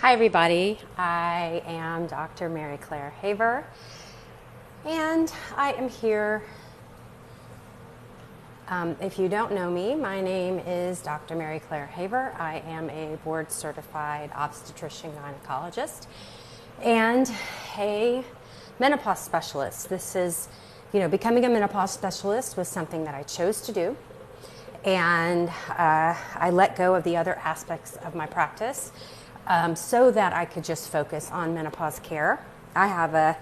Hi everybody, I am Dr. Mary Claire Haver, and I am here. If you don't know me, my name is Dr. Mary Claire Haver. I am a board certified obstetrician gynecologist and a menopause specialist. This is, becoming a menopause specialist was something that I chose to do, and I let go of the other aspects of my practice so that I could just focus on menopause care. I have a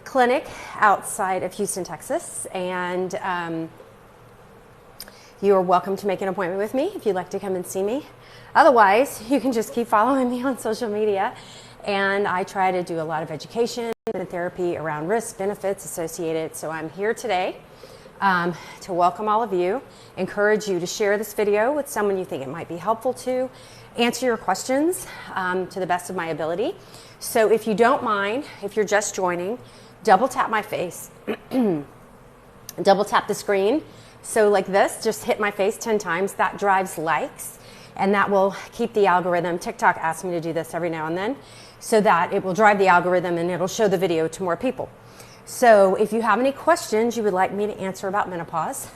clinic outside of Houston, Texas, and you are welcome to make an appointment with me if you'd like to come and see me. Otherwise, you can just keep following me on social media, and I try to do a lot of education and therapy around risks, benefits associated. So I'm here today to welcome all of you, encourage you to share this video with someone you think it might be helpful to, answer your questions to the best of my ability. So if you don't mind, if you're just joining, double tap my face, double tap the screen. So like this, just hit my face 10 times. That drives likes, and that will keep the algorithm. TikTok asks me to do this every now and then, so that it will drive the algorithm and it'll show the video to more people. So if you have any questions you would like me to answer about menopause,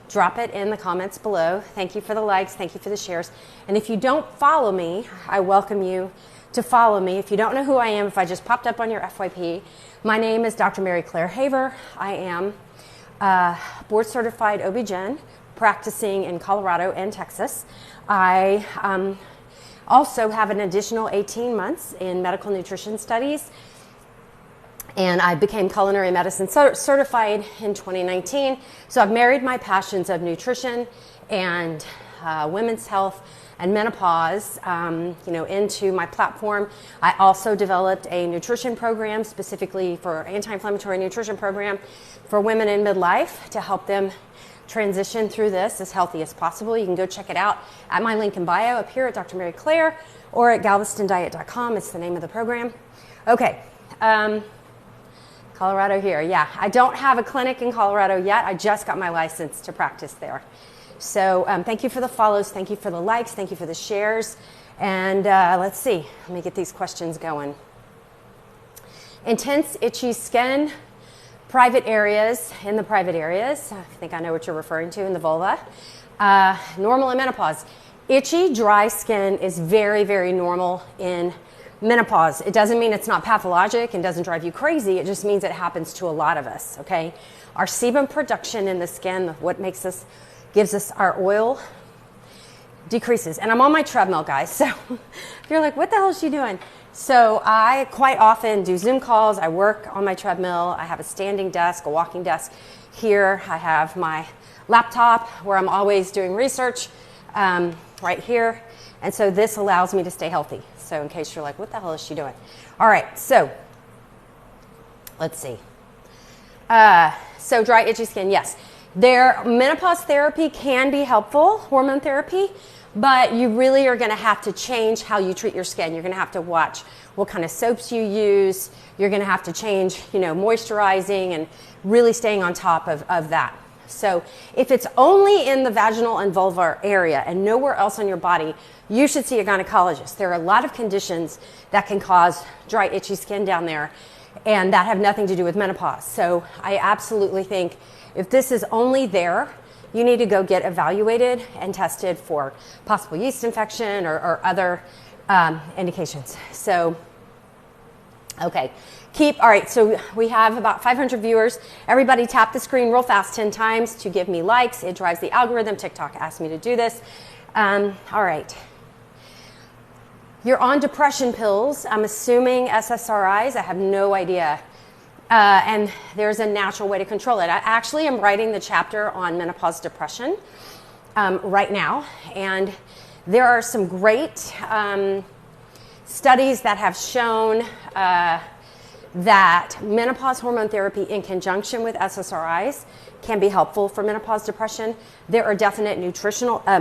drop it in the comments below. Thank you for the likes, thank you for the shares. And if you don't follow me, I welcome you to follow me. If you don't know who I am, if I just popped up on your FYP, my name is Dr. Mary Claire Haver. I am board certified OB-GYN practicing in Colorado and Texas. I also have an additional 18 months in medical nutrition studies, and I became culinary medicine certified in 2019. So I've married my passions of nutrition and women's health and menopause, into my platform. I also developed a nutrition program specifically for anti-inflammatory nutrition program for women in midlife to help them transition through this as healthy as possible. You can go check it out at my link in bio up here at Dr. Mary Claire or at galvestondiet.com. It's the name of the program. Okay. Colorado here. Yeah, I don't have a clinic in Colorado yet. I just got my license to practice there. So thank you for the follows. Thank you for the likes. Thank you for the shares. And let's see. Let me get these questions going. Intense itchy skin, private areas, in the private areas. I think I know what you're referring to in the vulva. Normal in menopause. Itchy, dry skin is very, very normal in menopause. It doesn't mean it's not pathologic and doesn't drive you crazy. It just means it happens to a lot of us, okay? Our sebum production in the skin, what gives us our oil, decreases. And I'm on my treadmill, guys. So if you're like, what the hell is she doing? So I quite often do Zoom calls. I work on my treadmill. I have a standing desk, a walking desk here. I have my laptop where I'm always doing research right here. And so this allows me to stay healthy. So in case you're like, what the hell is she doing? All right, so let's see. So dry, itchy skin, yes. Menopause therapy can be helpful, hormone therapy, but you really are going to have to change how you treat your skin. You're going to have to watch what kind of soaps you use. You're going to have to change, moisturizing and really staying on top of that. So if it's only in the vaginal and vulvar area and nowhere else on your body, you should see a gynecologist. There are a lot of conditions that can cause dry, itchy skin down there, and that have nothing to do with menopause. So I absolutely think if this is only there, you need to go get evaluated and tested for possible yeast infection or other indications. So, okay. All right, so we have about 500 viewers. Everybody tap the screen real fast 10 times to give me likes. It drives the algorithm. TikTok asked me to do this. All right. You're on depression pills. I'm assuming SSRIs. I have no idea. And there's a natural way to control it. I actually am writing the chapter on menopause depression right now. And there are some great studies that have shown that menopause hormone therapy in conjunction with SSRIs can be helpful for menopause depression. There are definite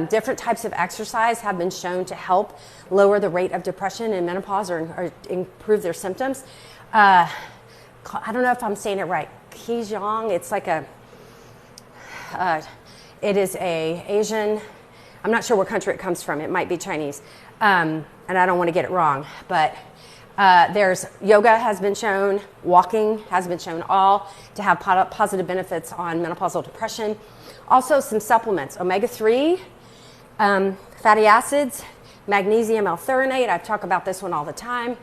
different types of exercise have been shown to help lower the rate of depression in menopause or improve their symptoms. I don't know if I'm saying it right. Qigong, it's like it is a Asian, I'm not sure what country it comes from. It might be Chinese. and I don't want to get it wrong, but there's yoga has been shown, walking has been shown, all to have positive benefits on menopausal depression. Also some supplements, omega-3, fatty acids, magnesium L-threonate. I talk about this one all the time.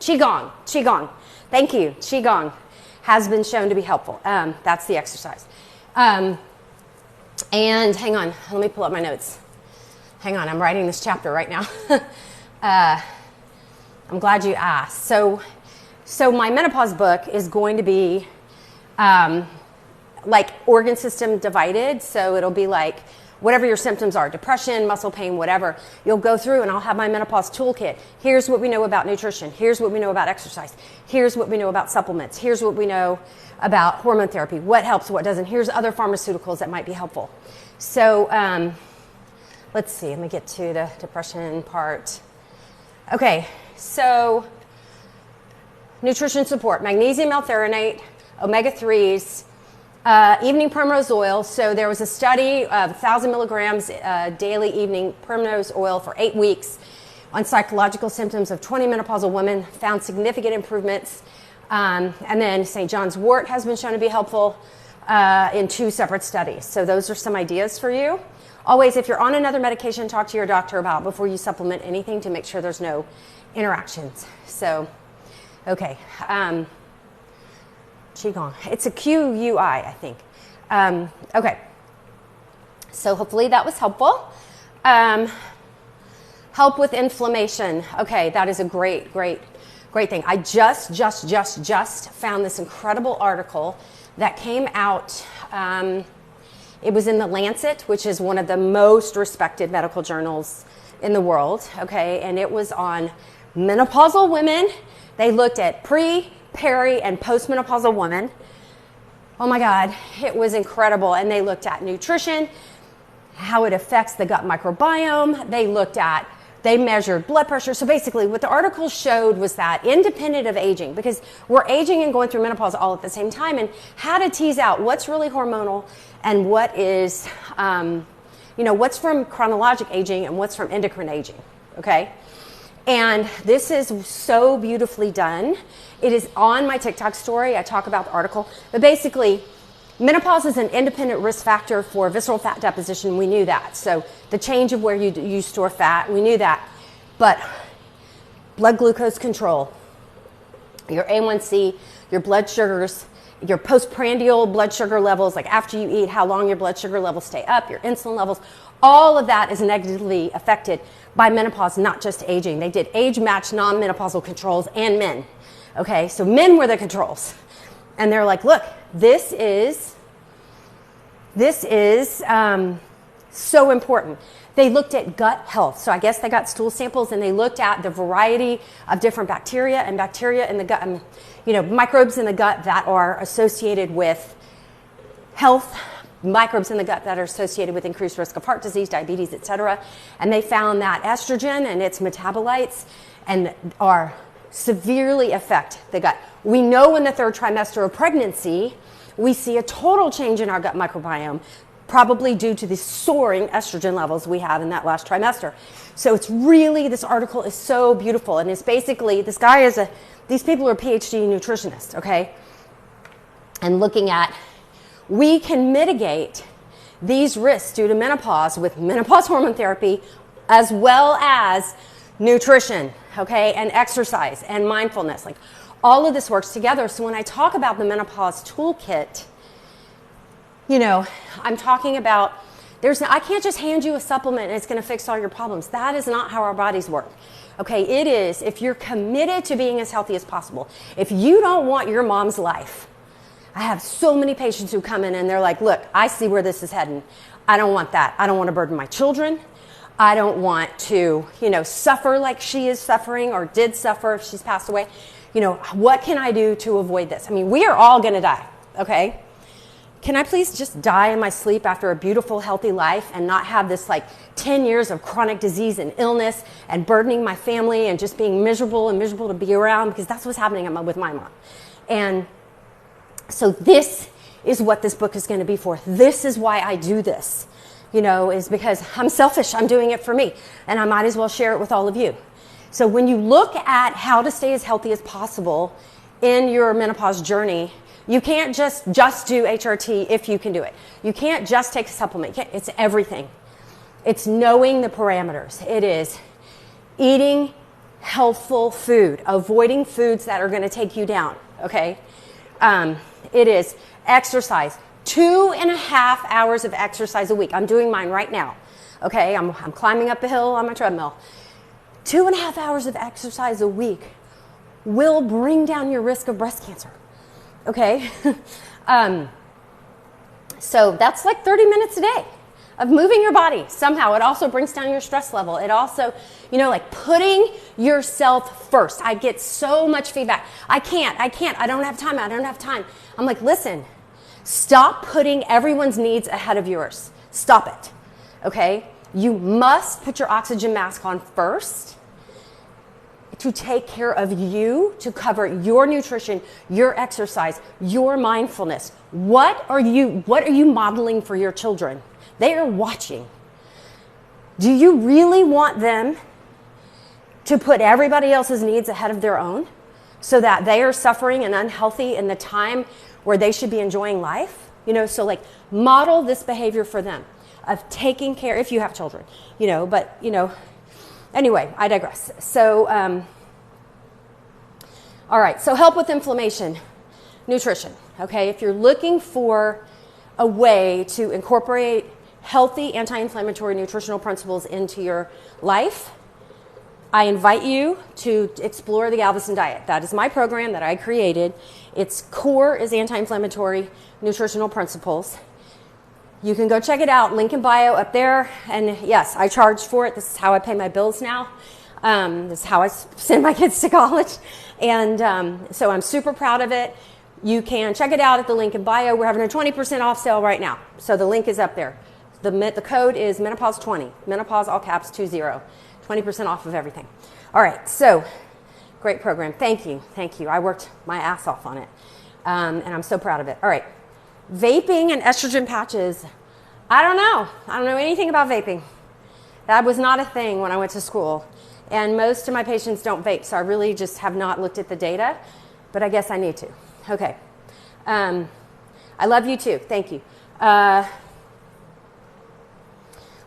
Qigong, thank you. Qigong has been shown to be helpful. That's the exercise. And hang on, let me pull up my notes. Hang on, I'm writing this chapter right now. I'm glad you asked. So my menopause book is going to be like organ system divided. So it'll be like whatever your symptoms are, depression, muscle pain, whatever, you'll go through and I'll have my menopause toolkit. Here's what we know about nutrition. Here's what we know about exercise. Here's what we know about supplements. Here's what we know about hormone therapy. What helps, what doesn't. Here's other pharmaceuticals that might be helpful. So let's see, let me get to the depression part. Okay, so nutrition support, magnesium L-threonate, omega-3s, evening primrose oil. So there was a study of 1,000 milligrams daily evening primrose oil for 8 weeks on psychological symptoms of 20 menopausal women, found significant improvements. And then St. John's wort has been shown to be helpful in 2 separate studies. So those are some ideas for you. Always, if you're on another medication, talk to your doctor about before you supplement anything to make sure there's no interactions. So, okay. Qigong. It's a Q-U-I, I think. Okay. So hopefully that was helpful. Help with inflammation. Okay, that is a great thing. I just found this incredible article that came out. It was in the Lancet, which is one of the most respected medical journals in the world. Okay, and it was on menopausal women. They looked at pre, peri, and postmenopausal women. Oh my God, it was incredible. And they looked at nutrition, how it affects the gut microbiome. They measured blood pressure. So basically what the article showed was that independent of aging, because we're aging and going through menopause all at the same time, and how to tease out what's really hormonal and what is, what's from chronologic aging and what's from endocrine aging, okay? And this is so beautifully done. It is on my TikTok story. I talk about the article. But basically, menopause is an independent risk factor for visceral fat deposition. We knew that. So the change of where you store fat, we knew that. But blood glucose control, your A1C, your blood sugars, your postprandial blood sugar levels, like after you eat, how long your blood sugar levels stay up, your insulin levels, all of that is negatively affected by menopause, not just aging. They did age-matched non-menopausal controls and men. Okay, so men were the controls. And they're like, look, this is so important. They looked at gut health. So I guess they got stool samples and they looked at the variety of different bacteria in the gut, microbes in the gut that are associated with health, microbes in the gut that are associated with increased risk of heart disease, diabetes, etc. And they found that estrogen and its metabolites are severely affect the gut. We know in the 3rd trimester of pregnancy, we see a total change in our gut microbiome, probably due to the soaring estrogen levels we have in that last trimester. So it's really, this article is so beautiful. And it's basically, these people are PhD nutritionists, okay? And looking at, we can mitigate these risks due to menopause with menopause hormone therapy, as well as nutrition, okay, and exercise and mindfulness. Like all of this works together. So when I talk about the menopause toolkit, I'm talking about I can't just hand you a supplement and it's going to fix all your problems. That is not how our bodies work. Okay, it is if you're committed to being as healthy as possible. If you don't want your mom's life, I have so many patients who come in and they're like, look, I see where this is heading. I don't want that. I don't want to burden my children. I don't want to, suffer like she is suffering or did suffer if she's passed away. What can I do to avoid this? I mean, we are all going to die, okay? Can I please just die in my sleep after a beautiful, healthy life and not have this 10 years of chronic disease and illness and burdening my family and just being miserable to be around, because that's what's happening with my mom. And so this is what this book is going to be for. This is why I do this, is because I'm selfish. I'm doing it for me. And I might as well share it with all of you. So when you look at how to stay as healthy as possible in your menopause journey, you can't just do HRT if you can do it. You can't just take a supplement. It's everything. It's knowing the parameters. It is eating healthful food, avoiding foods that are going to take you down, okay? It is exercise. 2.5 hours of exercise a week. I'm doing mine right now, okay? I'm climbing up a hill on my treadmill. 2.5 hours of exercise a week will bring down your risk of breast cancer, okay? So that's like 30 minutes a day of moving your body. Somehow it also brings down your stress level. It also, like putting yourself first. I get so much feedback. I can't, I don't have time. I'm like, listen, stop putting everyone's needs ahead of yours. Stop it, okay? You must put your oxygen mask on first to take care of you, to cover your nutrition, your exercise, your mindfulness. What are you modeling for your children? They are watching. Do you really want them to put everybody else's needs ahead of their own so that they are suffering and unhealthy in the time where they should be enjoying life? So like model this behavior for them of taking care, if you have children, anyway, I digress. So, all right, so help with inflammation, nutrition, okay? If you're looking for a way to incorporate healthy anti-inflammatory nutritional principles into your life, I invite you to explore the Galveston Diet. That is my program that I created. Its core is anti-inflammatory nutritional principles. You can go check it out, link in bio up there. And yes, I charge for it. This is how I pay my bills now. This is how I send my kids to college. And so I'm super proud of it. You can check it out at the link in bio. We're having a 20% off sale right now. So the link is up there. The code is Menopause20. Menopause, all caps, 20. 20% off of everything. All right, so great program. Thank you. I worked my ass off on it. And I'm so proud of it. All right. Vaping and estrogen patches. I don't know anything about vaping. That was not a thing when I went to school. And most of my patients don't vape, so I really just have not looked at the data, but I guess I need to. Okay. I love you too. Thank you.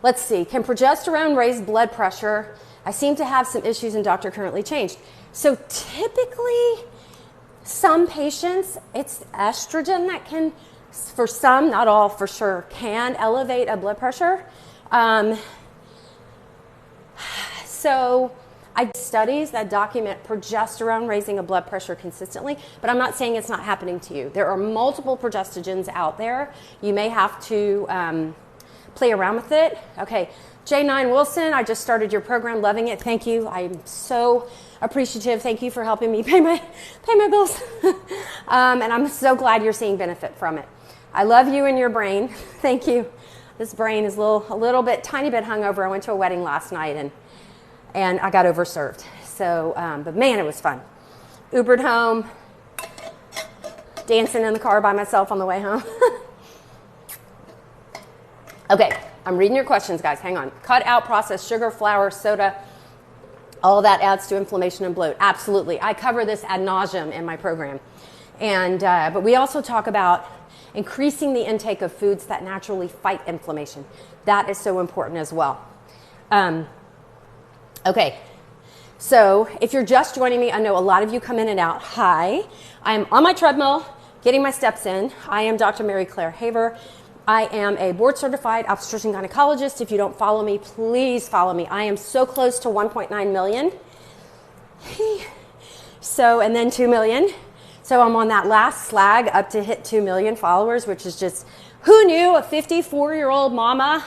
Let's see. Can progesterone raise blood pressure? I seem to have some issues and doctor currently changed. So typically, some patients, it's estrogen that can, for some, not all for sure, can elevate a blood pressure. So I do studies that document progesterone raising a blood pressure consistently, but I'm not saying it's not happening to you. There are multiple progestogens out there. You may have to play around with it. Okay, J9 Wilson, I just started your program, loving it. Thank you. I'm so appreciative. Thank you for helping me pay my bills. And I'm so glad you're seeing benefit from it. I love you and your brain. Thank you. This brain is a tiny bit hungover. I went to a wedding last night and I got overserved. So, but man, it was fun. Ubered home, dancing in the car by myself on the way home. Okay, I'm reading your questions, guys. Hang on. Cut out processed sugar, flour, soda. All that adds to inflammation and bloat. Absolutely. I cover this ad nauseum in my program. And but we also talk about increasing the intake of foods that naturally fight inflammation. That is so important as well. Okay, so if you're just joining me, I know a lot of you come in and out. Hi, I'm on my treadmill, getting my steps in. I am Dr. Mary Claire Haver. I am a board-certified obstetrician gynecologist. If you don't follow me, please follow me. I am so close to 1.9 million. So, and then 2 million. So I'm on that last slag up to hit 2 million followers, which is just, who knew a 54-year-old mama,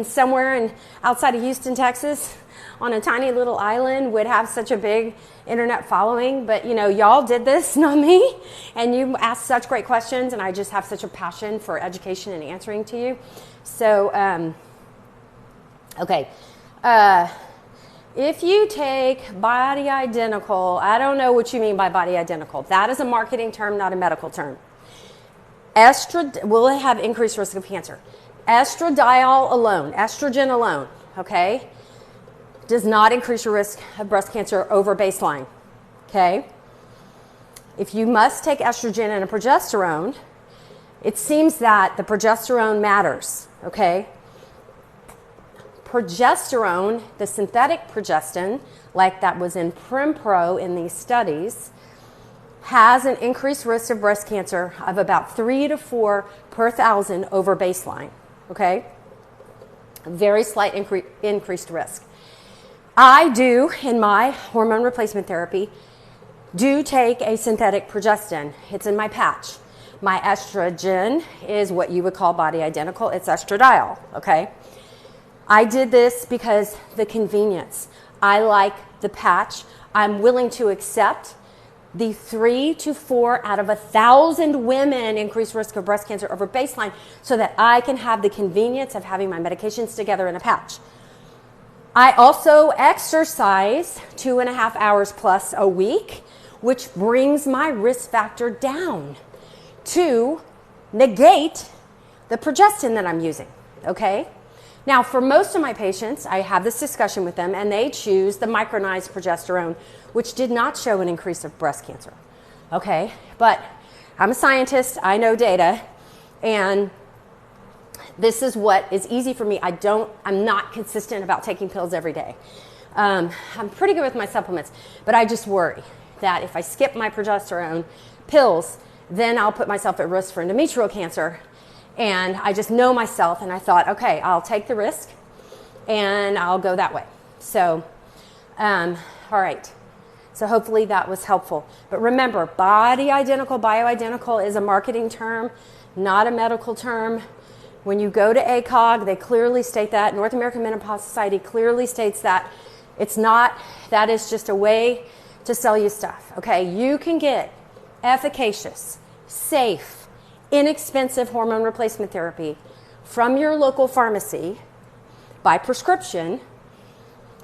somewhere outside of Houston, Texas, on a tiny little island would have such a big internet following. But, y'all did this, not me. And you asked such great questions, and I just have such a passion for education and answering to you. So, okay. If you take body identical, I don't know what you mean by body identical. That is a marketing term, not a medical term. Will it have increased risk of cancer? Estradiol alone, estrogen alone, okay? does not increase your risk of breast cancer over baseline, okay? If you must take estrogen and a progesterone, it seems that the progesterone matters, okay? Progesterone, the synthetic progestin, like that was in Primpro in these studies, has an increased risk of breast cancer of about 3 to 4 per thousand over baseline, okay? A very slight increased risk. I do, in my hormone replacement therapy, do take a synthetic progestin. It's in my patch. My estrogen is what you would call body identical. It's estradiol, okay? I did this because the convenience. I like the patch. I'm willing to accept the 3 to 4 out of 1,000 women increased risk of breast cancer over baseline so that I can have the convenience of having my medications together in a patch. I also exercise 2.5 hours plus a week, which brings my risk factor down to negate the progestin that I'm using, okay? Now, for most of my patients, I have this discussion with them, and they choose the micronized progesterone, which did not show an increase of breast cancer, okay? But I'm a scientist, I know data, and this is what is easy for me. I'm not consistent about taking pills every day. I'm pretty good with my supplements, but I just worry that if I skip my progesterone pills, then I'll put myself at risk for endometrial cancer. And I just know myself, and I thought, okay, I'll take the risk, and I'll go that way. So, all right. So hopefully that was helpful. But remember, body identical, bioidentical is a marketing term, not a medical term. When you go to ACOG, they clearly state that. North American Menopause Society clearly states that. It's not, that is just a way to sell you stuff, okay? You can get efficacious, safe, inexpensive hormone replacement therapy from your local pharmacy by prescription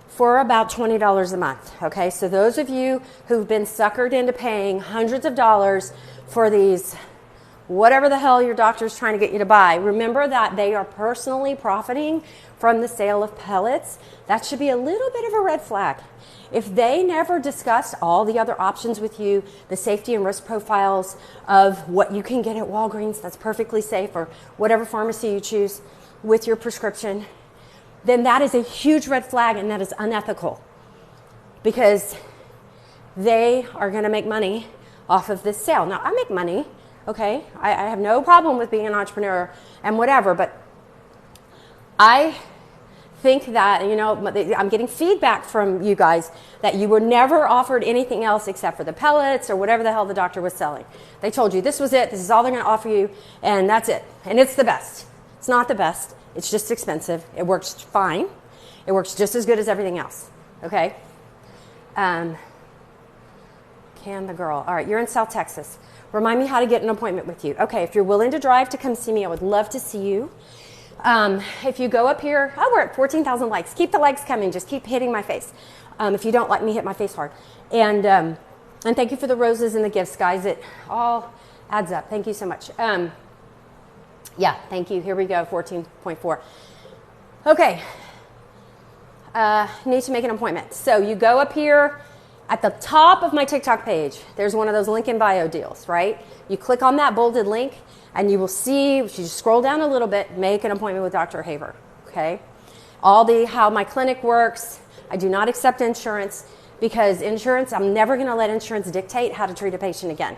for about $20 a month, okay? So those of you who've been suckered into paying hundreds of dollars for these, whatever the hell your doctor's trying to get you to buy, remember that they are personally profiting from the sale of pellets. That should be a little bit of a red flag. If they never discussed all the other options with you, the safety and risk profiles of what you can get at Walgreens that's perfectly safe, or whatever pharmacy you choose with your prescription, then that is a huge red flag, and that is unethical, because they are going to make money off of this sale. Now, I make money, okay? I have no problem with being an entrepreneur and whatever, but I think that, you know, I'm getting feedback from you guys that you were never offered anything else except for the pellets or whatever the hell the doctor was selling. They told you this was it, this is all they're going to offer you, and that's it. And it's the best. It's not the best. It's just expensive. It works fine. It works just as good as everything else, okay? Can the girl. All right, you're in South Texas. Remind me how to get an appointment with you. Okay, if you're willing to drive to come see me, I would love to see you. If you go up here, we're at 14,000 likes. Keep the likes coming. Just keep hitting my face. If you don't like me, hit my face hard. And thank you for the roses and the gifts, guys. It all adds up. Thank you so much. Yeah, thank you. Here we go, 14.4. Okay. Need to make an appointment. So you go up here at the top of my TikTok page. There's one of those link in bio deals, right? You click on that bolded link, and you will see, if you just scroll down a little bit, make an appointment with Dr. Haver, okay? How my clinic works. I do not accept insurance, because insurance, I'm never going to let insurance dictate how to treat a patient again.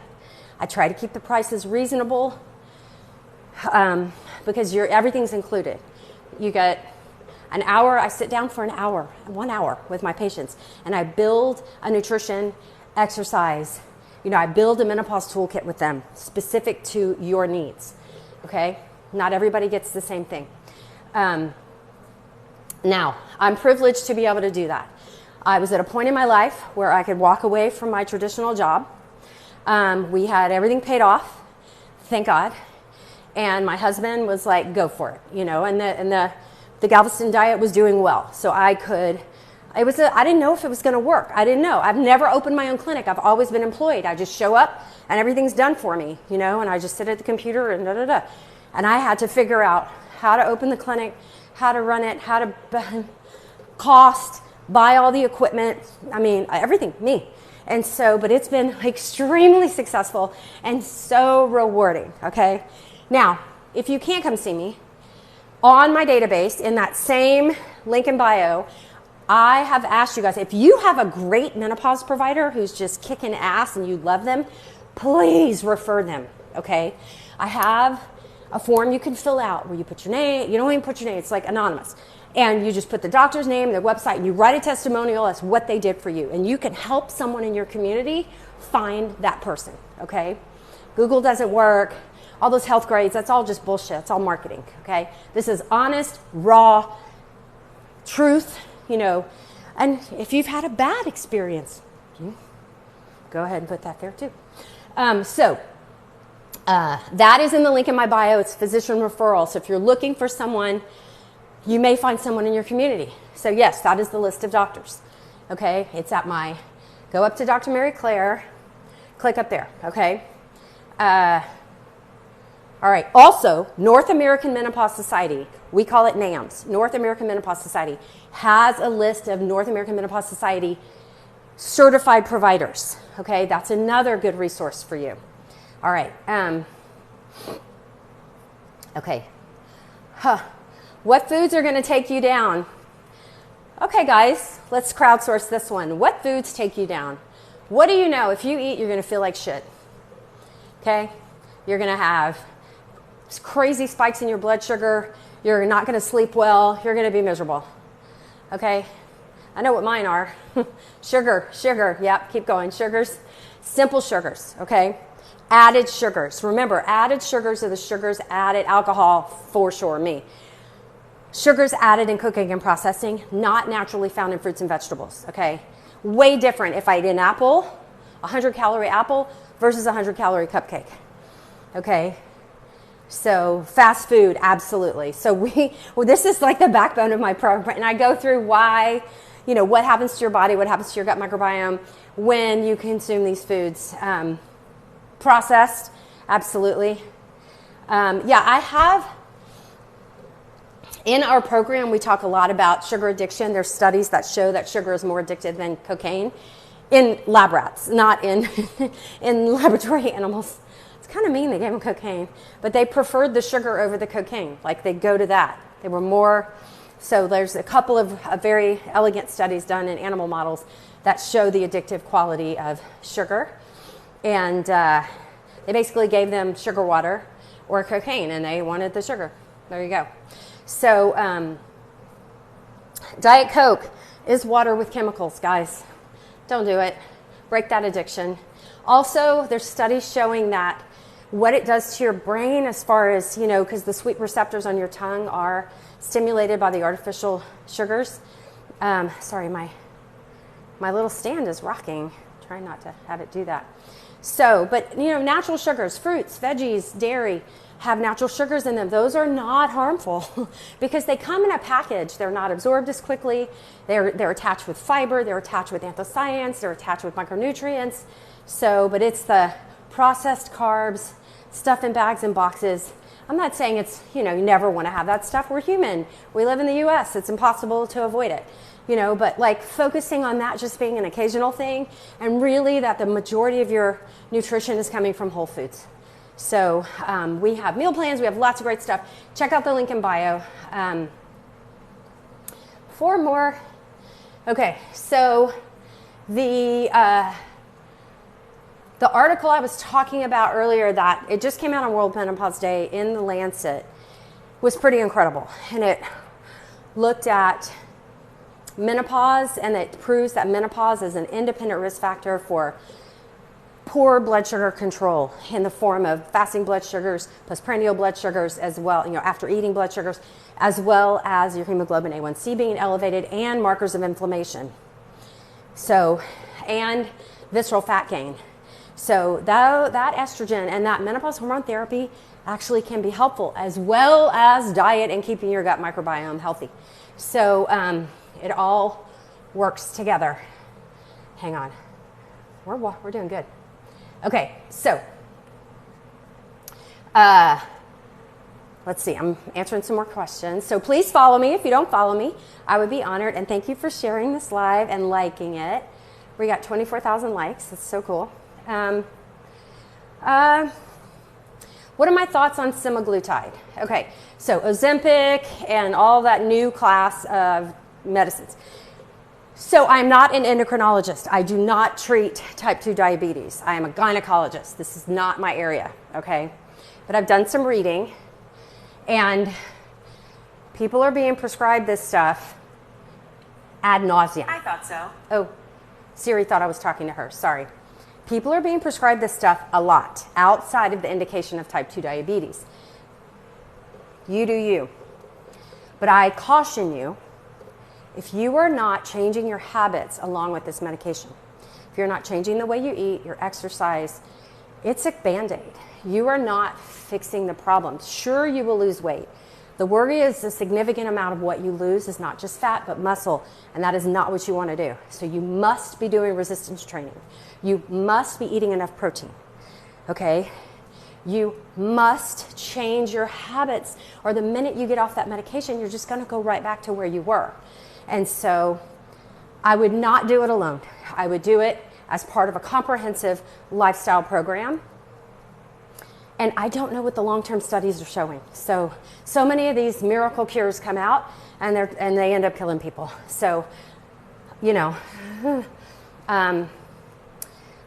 I try to keep the prices reasonable, because everything's included. You get an hour, I sit down for an hour, 1 hour with my patients, and I build a nutrition, exercise, I build a menopause toolkit with them specific to your needs, okay? Not everybody gets the same thing. Now, I'm privileged to be able to do that. I was at a point in my life where I could walk away from my traditional job. We had everything paid off, thank God. And my husband was like, go for it, and the Galveston diet was doing well. So I didn't know if it was going to work. I didn't know. I've never opened my own clinic. I've always been employed. I just show up and everything's done for me, and I just sit at the computer and da-da-da. And I had to figure out how to open the clinic, how to run it, how to cost, buy all the equipment. I mean, everything, me. And so, but it's been extremely successful and so rewarding, okay? Now, if you can't come see me, on my database, in that same link in bio, I have asked you guys, if you have a great menopause provider who's just kicking ass and you love them, please refer them, okay? I have a form you can fill out where you put your name. You don't even put your name. It's like anonymous. And you just put the doctor's name and their website, and you write a testimonial as what they did for you. And you can help someone in your community find that person, okay? Google doesn't work. All those health grades, that's all just bullshit. It's all marketing, okay? This is honest, raw truth, you know. And if you've had a bad experience, go ahead and put that there too. That is in the link in my bio. It's physician referral. So if you're looking for someone, you may find someone in your community. So yes, that is the list of doctors. Okay, it's at my, go up to Dr. Mary Claire, click up there, okay? All right, also, North American Menopause Society, we call it NAMS, North American Menopause Society, has a list of North American Menopause Society certified providers, okay? That's another good resource for you. All right, okay. What foods are going to take you down? Okay, guys, let's crowdsource this one. What foods take you down? What do you know? If you eat, you're going to feel like shit. Okay? You're going to have crazy spikes in your blood sugar. You're not going to sleep well. You're going to be miserable. Okay? I know what mine are. Sugar. Yep, keep going. Sugars. Simple sugars. Okay? Added sugars. Remember, added sugars are the sugars added, alcohol for sure, me. Sugars added in cooking and processing, not naturally found in fruits and vegetables, okay? Way different if I eat an apple, 100-calorie apple versus a 100-calorie cupcake, okay? So fast food, absolutely. So this is like the backbone of my program, and I go through why, you know, what happens to your body, what happens to your gut microbiome when you consume these foods. Processed, absolutely. Yeah, I have... In our program, we talk a lot about sugar addiction. There's studies that show that sugar is more addictive than cocaine in lab rats, not in, in laboratory animals. It's kind of mean they gave them cocaine, but they preferred the sugar over the cocaine. Like they go to that. They were more, so there's a couple of very elegant studies done in animal models that show the addictive quality of sugar. And they basically gave them sugar water or cocaine, and they wanted the sugar. There you go. So, Diet Coke is water with chemicals, guys. Don't do it. Break that addiction. Also, there's studies showing that what it does to your brain as far as, you know, because the sweet receptors on your tongue are stimulated by the artificial sugars. Sorry, my little stand is rocking. Try not to have it do that. So, but, you know, natural sugars, fruits, veggies, dairy, have natural sugars in them. Those are not harmful because they come in a package. They're not absorbed as quickly. They're attached with fiber. They're attached with anthocyanins. They're attached with micronutrients. So, but it's the processed carbs, stuff in bags and boxes. I'm not saying it's, you know, you never want to have that stuff. We're human. We live in the U.S. It's impossible to avoid it, you know, but like focusing on that just being an occasional thing and really that the majority of your nutrition is coming from whole foods. So we have meal plans. We have lots of great stuff. Check out the link in bio. 4 more. Okay, so the article I was talking about earlier that it just came out on World Menopause Day in the Lancet was pretty incredible. And it looked at menopause, and it proves that menopause is an independent risk factor for poor blood sugar control in the form of fasting blood sugars, postprandial blood sugars as well, you know, after eating blood sugars, as well as your hemoglobin A1C being elevated and markers of inflammation. So, and visceral fat gain. So that estrogen and that menopause hormone therapy actually can be helpful, as well as diet and keeping your gut microbiome healthy. So it all works together. Hang on. We're doing good. Okay, so let's see, I'm answering some more questions. So please follow me. If you don't follow me, I would be honored. And thank you for sharing this live and liking it. We got 24,000 likes. That's so cool. What are my thoughts on semaglutide? Okay, so Ozempic and all that new class of medicines. So I'm not an endocrinologist. I do not treat type 2 diabetes. I am a gynecologist. This is not my area, okay? But I've done some reading, and people are being prescribed this stuff ad nauseum. I thought so. Oh, Siri thought I was talking to her. Sorry. People are being prescribed this stuff a lot outside of the indication of type 2 diabetes. You do you. But I caution you, if you are not changing your habits along with this medication, if you're not changing the way you eat, your exercise, it's a Band-Aid. You are not fixing the problem. Sure, you will lose weight. The worry is a significant amount of what you lose is not just fat, but muscle, and that is not what you want to do. So you must be doing resistance training. You must be eating enough protein, okay? You must change your habits, or the minute you get off that medication, you're just going to go right back to where you were. And so I would not do it alone. I would do it as part of a comprehensive lifestyle program. And I don't know what the long-term studies are showing. So many of these miracle cures come out, and they end up killing people. So, you know,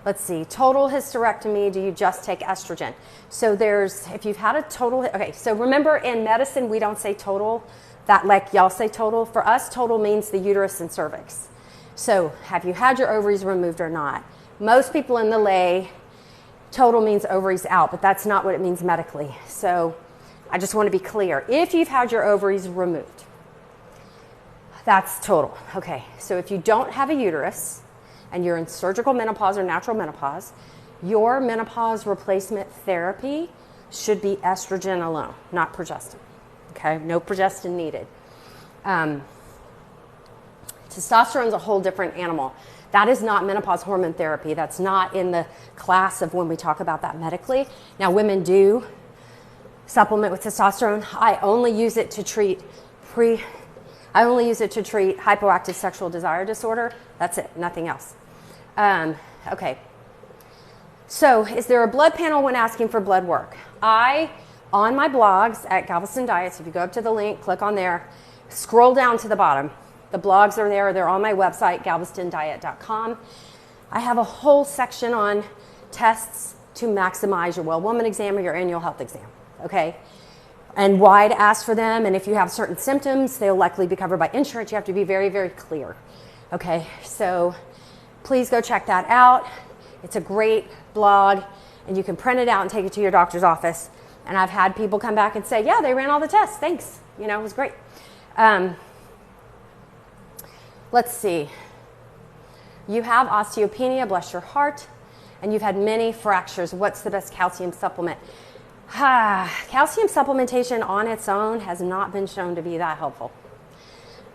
let's see, total hysterectomy, do you just take estrogen? So if you've had a total, okay, so remember in medicine, we don't say total, that like y'all say total. For us, total means the uterus and cervix. So have you had your ovaries removed or not? Most people in the lay, total means ovaries out, but that's not what it means medically. So I just want to be clear. If you've had your ovaries removed, that's total. Okay, so if you don't have a uterus and you're in surgical menopause or natural menopause, your menopause replacement therapy should be estrogen alone, not progestin. Okay, no progestin needed. Testosterone is a whole different animal. That is not menopause hormone therapy. That's not in the class of when we talk about that medically. Now, women do supplement with testosterone. I only use it to treat hypoactive sexual desire disorder. That's it, nothing else. Okay. So, is there a blood panel when asking for blood work? On my blogs at Galveston Diets, if you go up to the link, click on there, scroll down to the bottom. The blogs are there. They're on my website, galvestondiet.com. I have a whole section on tests to maximize your well woman exam or your annual health exam, okay? And why to ask for them, and if you have certain symptoms, they'll likely be covered by insurance. You have to be very, very clear, okay? So please go check that out. It's a great blog, and you can print it out and take it to your doctor's office. And I've had people come back and say, yeah, they ran all the tests. Thanks. You know, it was great. Let's see. You have osteopenia, bless your heart, and you've had many fractures. What's the best calcium supplement? Calcium supplementation on its own has not been shown to be that helpful.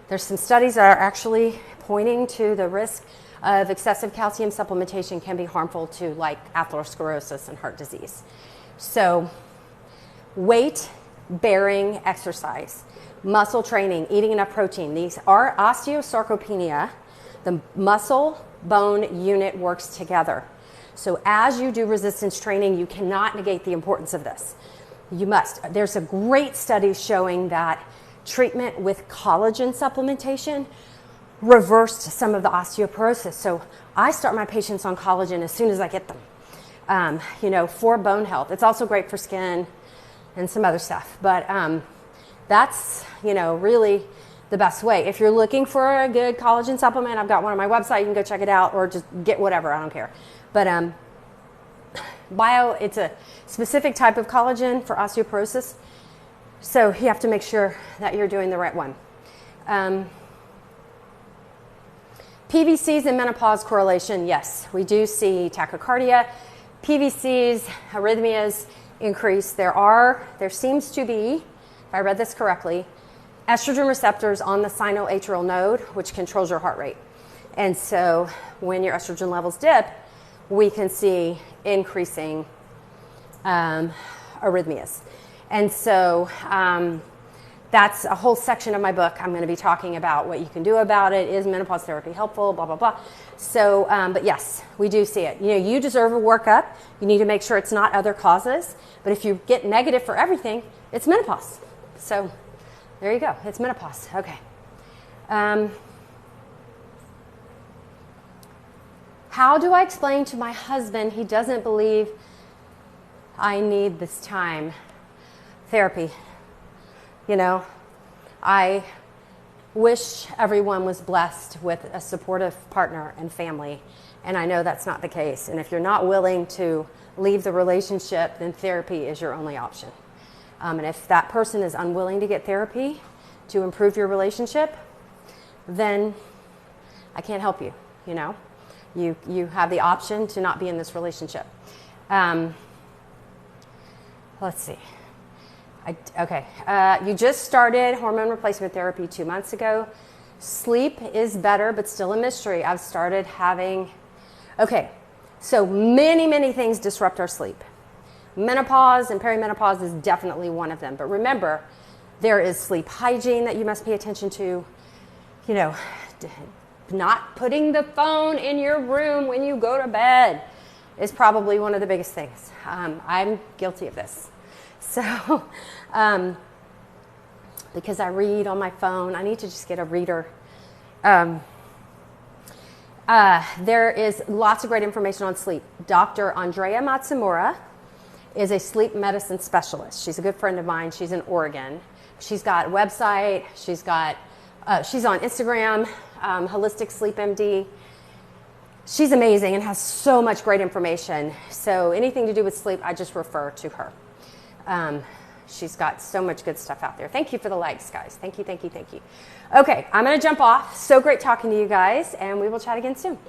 There's some studies that are actually pointing to the risk of excessive calcium supplementation can be harmful to like atherosclerosis and heart disease. So weight-bearing exercise, muscle training, eating enough protein. These are osteosarcopenia. The muscle-bone unit works together. So as you do resistance training, you cannot negate the importance of this. You must. There's a great study showing that treatment with collagen supplementation reversed some of the osteoporosis. So I start my patients on collagen as soon as I get them, for bone health. It's also great for skin and some other stuff. But that's, really the best way. If you're looking for a good collagen supplement, I've got one on my website. You can go check it out or just get whatever. I don't care. But it's a specific type of collagen for osteoporosis. So you have to make sure that you're doing the right one. PVCs and menopause correlation, yes, we do see tachycardia. PVCs, arrhythmias increase. There seems to be, if I read this correctly, estrogen receptors on the sinoatrial node, which controls your heart rate. And so when your estrogen levels dip, we can see increasing arrhythmias. And so that's a whole section of my book. I'm going to be talking about what you can do about it. Is menopause therapy helpful? Blah, blah, blah. So, but yes, we do see it. You know, you deserve a workup. You need to make sure it's not other causes. But if you get negative for everything, it's menopause. So there you go. It's menopause. Okay. How do I explain to my husband he doesn't believe I need this time? Therapy. You know, I wish everyone was blessed with a supportive partner and family, and I know that's not the case. And if you're not willing to leave the relationship, then therapy is your only option. And if that person is unwilling to get therapy to improve your relationship, then I can't help you, you know. You have the option to not be in this relationship. Let's see. You just started hormone replacement therapy 2 months ago. Sleep is better, but still a mystery. I've started having, so many things disrupt our sleep. Menopause and perimenopause is definitely one of them. But remember, there is sleep hygiene that you must pay attention to. You know, not putting the phone in your room when you go to bed is probably one of the biggest things. I'm guilty of this. So, because I read on my phone, I need to just get a reader. There is lots of great information on sleep. Dr. Andrea Matsumura is a sleep medicine specialist. She's a good friend of mine. She's in Oregon. She's got a website. She's on Instagram, Holistic Sleep MD. She's amazing and has so much great information. So anything to do with sleep, I just refer to her. She's got so much good stuff out there. Thank you for the likes, guys. Thank you. Okay, I'm going to jump off. So great talking to you guys, and we will chat again soon.